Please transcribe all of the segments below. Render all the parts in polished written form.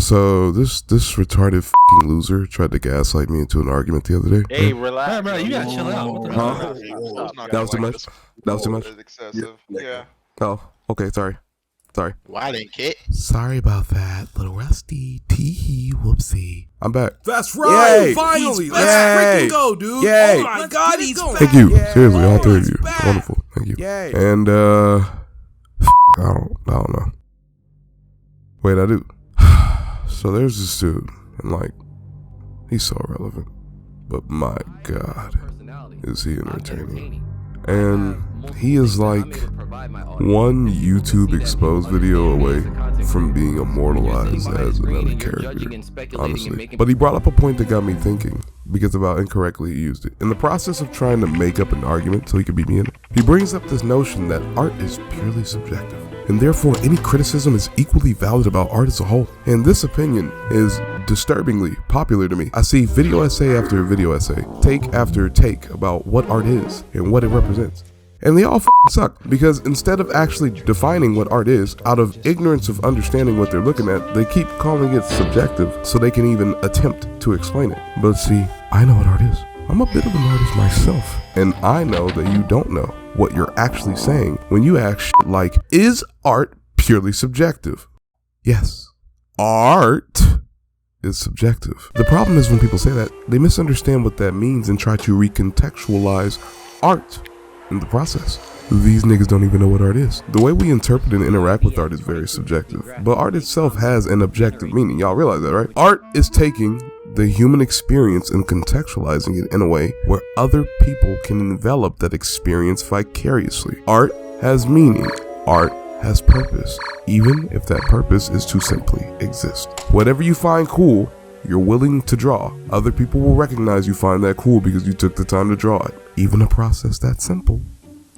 So this retarded fucking loser tried to gaslight me into an argument the other day. Hey, relax. Bro, you gotta chill out. What the Huh? That was too much? That was too much? Excessive. Yeah. Oh, okay, sorry. Why didn't Kit? Sorry about that, little rusty. Tee whoopsie. I'm back. That's right. Yay. Finally, let's Yay. freaking go, dude. Yay. Oh my God, he's back. Thank you. Yay. Seriously, all three of He's you. back. Wonderful. Thank you. Yay. And I don't know. Wait, I do. So there's this dude, and like, he's so irrelevant, but my God, is he entertaining? And he is like one YouTube exposed video away from being immortalized as another character, honestly. But he brought up a point that got me thinking, because of how incorrectly he used it. In the process of trying to make up an argument so he could beat me in it, he brings up this notion that art is purely subjective, and therefore any criticism is equally valid about art as a whole. And this opinion is disturbingly popular to me. I see video essay after video essay, take after take about what art is and what it represents. And they all suck, because instead of actually defining what art is, out of ignorance of understanding what they're looking at, they keep calling it subjective so they can even attempt to explain it. But see, I know what art is. I'm a bit of an artist myself, and I know that you don't know what you're actually saying when you ask shit like, is art purely subjective? Yes, art is subjective. The problem is when people say that, they misunderstand what that means and try to recontextualize art in the process. These niggas don't even know what art is. The way we interpret and interact with art is very subjective, but art itself has an objective meaning. Y'all realize that, right? Art is taking the human experience and contextualizing it in a way where other people can envelop that experience vicariously. Art has meaning. Art has purpose, even if that purpose is to simply exist. Whatever you find cool, you're willing to draw. Other people will recognize you find that cool because you took the time to draw it. Even a process that simple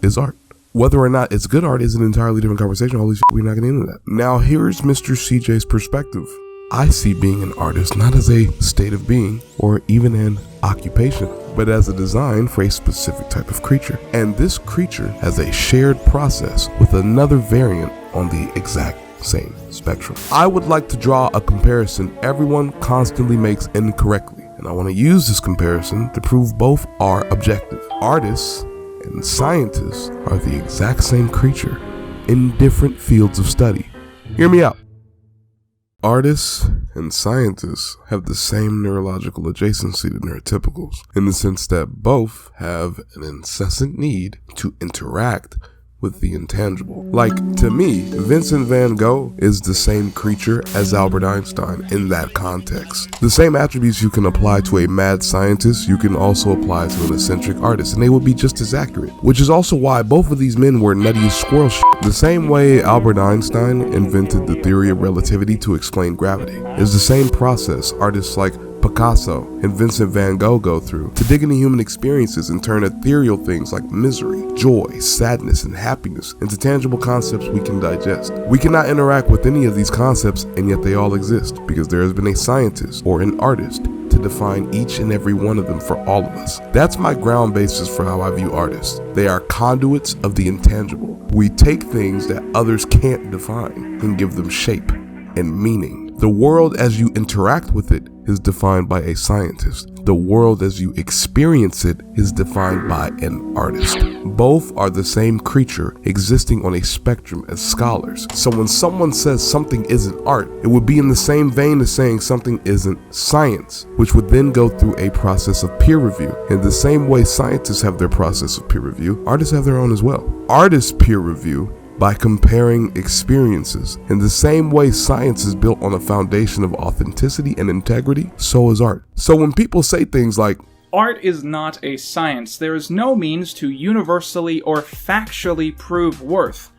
is art. Whether or not it's good art is an entirely different conversation. Holy shit, we're not getting into that. Now here's Mr. CJ's perspective. I see being an artist not as a state of being or even an occupation, but as a design for a specific type of creature. And this creature has a shared process with another variant on the exact same spectrum. I would like to draw a comparison everyone constantly makes incorrectly, and I want to use this comparison to prove both are objective. Artists and scientists are the exact same creature in different fields of study. Hear me out. Artists and scientists have the same neurological adjacency to neurotypicals, in the sense that both have an incessant need to interact with the intangible. Like, to me, Vincent van Gogh is the same creature as Albert Einstein in that context. The same attributes you can apply to a mad scientist, you can also apply to an eccentric artist, and they would be just as accurate. Which is also why both of these men were nutty as squirrel shit. The same way Albert Einstein invented the theory of relativity to explain gravity is the same process artists like Picasso and Vincent van Gogh go through to dig into human experiences and turn ethereal things like misery, joy, sadness, and happiness into tangible concepts we can digest. We cannot interact with any of these concepts, and yet they all exist because there has been a scientist or an artist to define each and every one of them for all of us. That's my ground basis for how I view artists. They are conduits of the intangible. We take things that others can't define and give them shape and meaning. The world as you interact with it is defined by a scientist. The world as you experience it is defined by an artist. Both are the same creature existing on a spectrum as scholars. So when someone says something isn't art, it would be in the same vein as saying something isn't science, which would then go through a process of peer review. In the same way scientists have their process of peer review, artists have their own as well. Artists peer review by comparing experiences. In the same way science is built on a foundation of authenticity and integrity, so is art. So when people say things like, art is not a science, there is no means to universally or factually prove worth.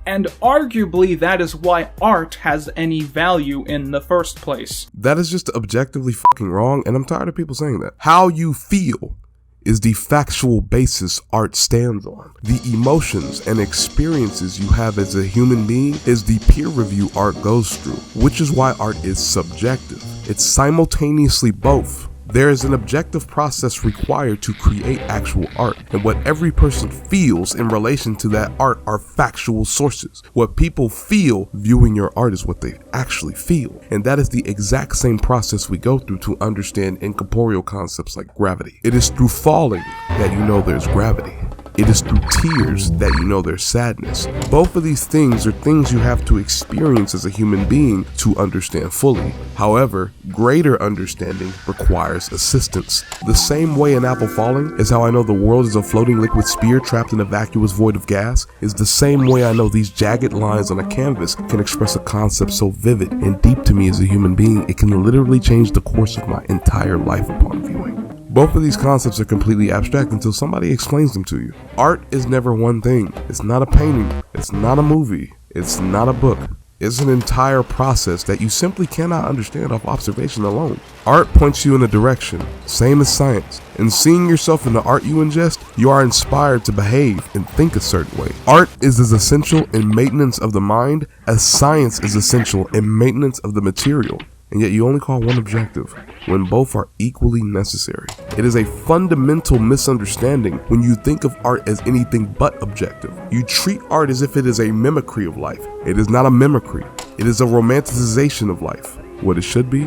And arguably that is why art has any value in the first place. That is just objectively fucking wrong, and I'm tired of people saying that. How you feel is the factual basis art stands on. The emotions and experiences you have as a human being is the peer review art goes through, which is why art is subjective. It's simultaneously both There is an objective process required to create actual art, and what every person feels in relation to that art are factual sources. What people feel viewing your art is what they actually feel, and that is the exact same process we go through to understand incorporeal concepts like gravity. It is through falling that you know there's gravity. It is through tears that you know there's sadness. Both of these things are things you have to experience as a human being to understand fully. However, greater understanding requires assistance. The same way an apple falling is how I know the world is a floating liquid sphere trapped in a vacuous void of gas, is the same way I know these jagged lines on a canvas can express a concept so vivid and deep to me as a human being, it can literally change the course of my entire life upon viewing. Both of these concepts are completely abstract until somebody explains them to you. Art is never one thing. It's not a painting. It's not a movie. It's not a book. It's an entire process that you simply cannot understand off observation alone. Art points you in a direction, same as science. In seeing yourself in the art you ingest, you are inspired to behave and think a certain way. Art is as essential in maintenance of the mind as science is essential in maintenance of the material. And yet you only call one objective when both are equally necessary. It is a fundamental misunderstanding when you think of art as anything but objective. You treat art as if it is a mimicry of life. It is not a mimicry. It is a romanticization of life. What it should be,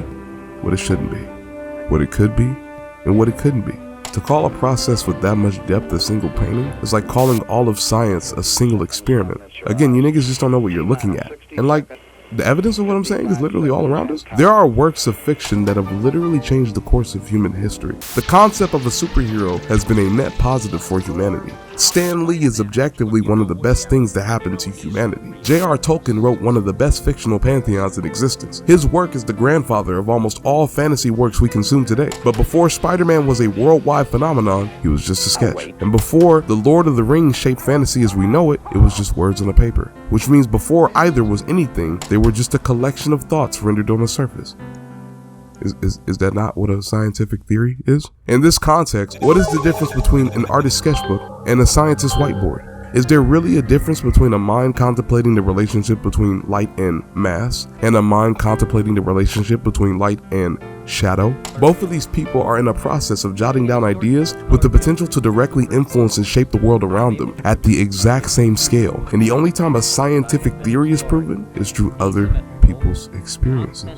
what it shouldn't be. What it could be, and what it couldn't be. To call a process with that much depth a single painting is like calling all of science a single experiment. Again, you niggas just don't know what you're looking at. And like, the evidence of what I'm saying is literally all around us. There are works of fiction that have literally changed the course of human history. The concept of a superhero has been a net positive for humanity. Stan Lee is objectively one of the best things that happened to humanity. J.R. Tolkien wrote one of the best fictional pantheons in existence. His work is the grandfather of almost all fantasy works we consume today. But before Spider-Man was a worldwide phenomenon, he was just a sketch. And before The Lord of the Rings shaped fantasy as we know it, it was just words on a paper. Which means before either was anything, they were just a collection of thoughts rendered on the surface. Is that not what a scientific theory is? In this context, what is the difference between an artist's sketchbook and a scientist's whiteboard? Is there really a difference between a mind contemplating the relationship between light and mass, and a mind contemplating the relationship between light and shadow? Both of these people are in a process of jotting down ideas with the potential to directly influence and shape the world around them at the exact same scale. And the only time a scientific theory is proven is through other people's experiences.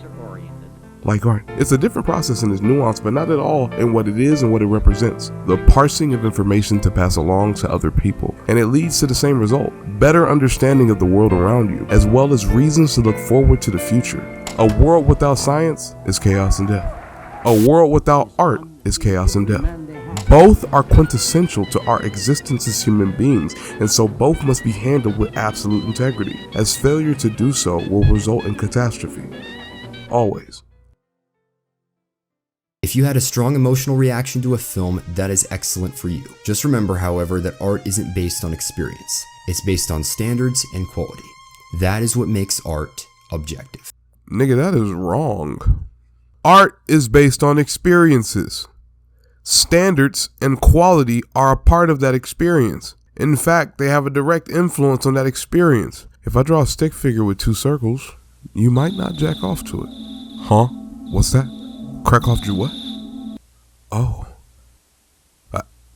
Like art. It's a different process and is nuanced, but not at all in what it is and what it represents. The parsing of information to pass along to other people. And it leads to the same result. Better understanding of the world around you, as well as reasons to look forward to the future. A world without science is chaos and death. A world without art is chaos and death. Both are quintessential to our existence as human beings, and so both must be handled with absolute integrity, as failure to do so will result in catastrophe. Always. If you had a strong emotional reaction to a film, that is excellent for you. Just remember, however, that art isn't based on experience. It's based on standards and quality. That is what makes art objective. Nigga, that is wrong. Art is based on experiences. Standards and quality are a part of that experience. In fact, they have a direct influence on that experience. If I draw a stick figure with 2 circles, you might not jack off to it. Huh? What's that? Krakoff drew what? Oh.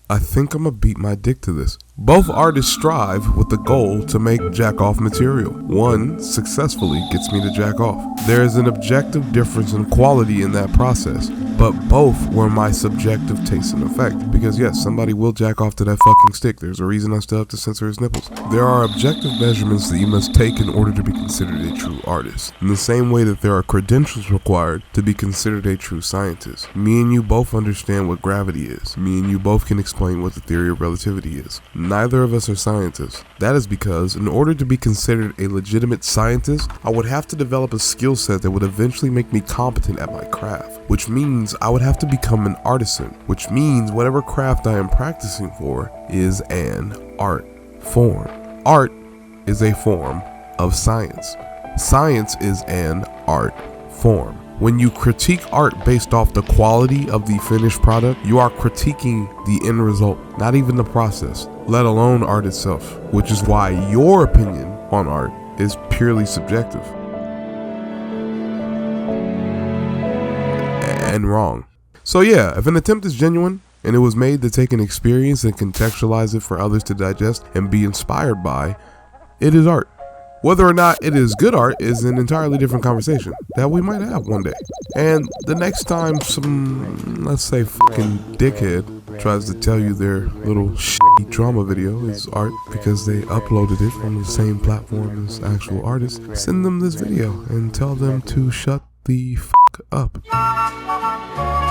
I think I'm gonna beat my dick to this. Both artists strive with the goal to make jack-off material. One successfully gets me to jack off. There is an objective difference in quality in that process, but both were my subjective taste and effect. Because yes, somebody will jack off to that fucking stick. There's a reason I still have to censor his nipples. There are objective measurements that you must take in order to be considered a true artist. In the same way that there are credentials required to be considered a true scientist. Me and you both understand what gravity is. Me and you both can explain what the theory of relativity is. Neither of us are scientists. That is because in order to be considered a legitimate scientist, I would have to develop a skill set that would eventually make me competent at my craft, which means I would have to become an artisan, which means whatever craft I am practicing for is an art form. Art is a form of science. Science is an art form. When you critique art based off the quality of the finished product, you are critiquing the end result, not even the process, let alone art itself, which is why your opinion on art is purely subjective and wrong. So yeah, if an attempt is genuine and it was made to take an experience and contextualize it for others to digest and be inspired by, it is art. Whether or not it is good art is an entirely different conversation that we might have one day. And the next time some, let's say, fucking dickhead tries to tell you their little shitty drama video is art because they uploaded it on the same platform as actual artists, send them this video and tell them to shut the fuck up.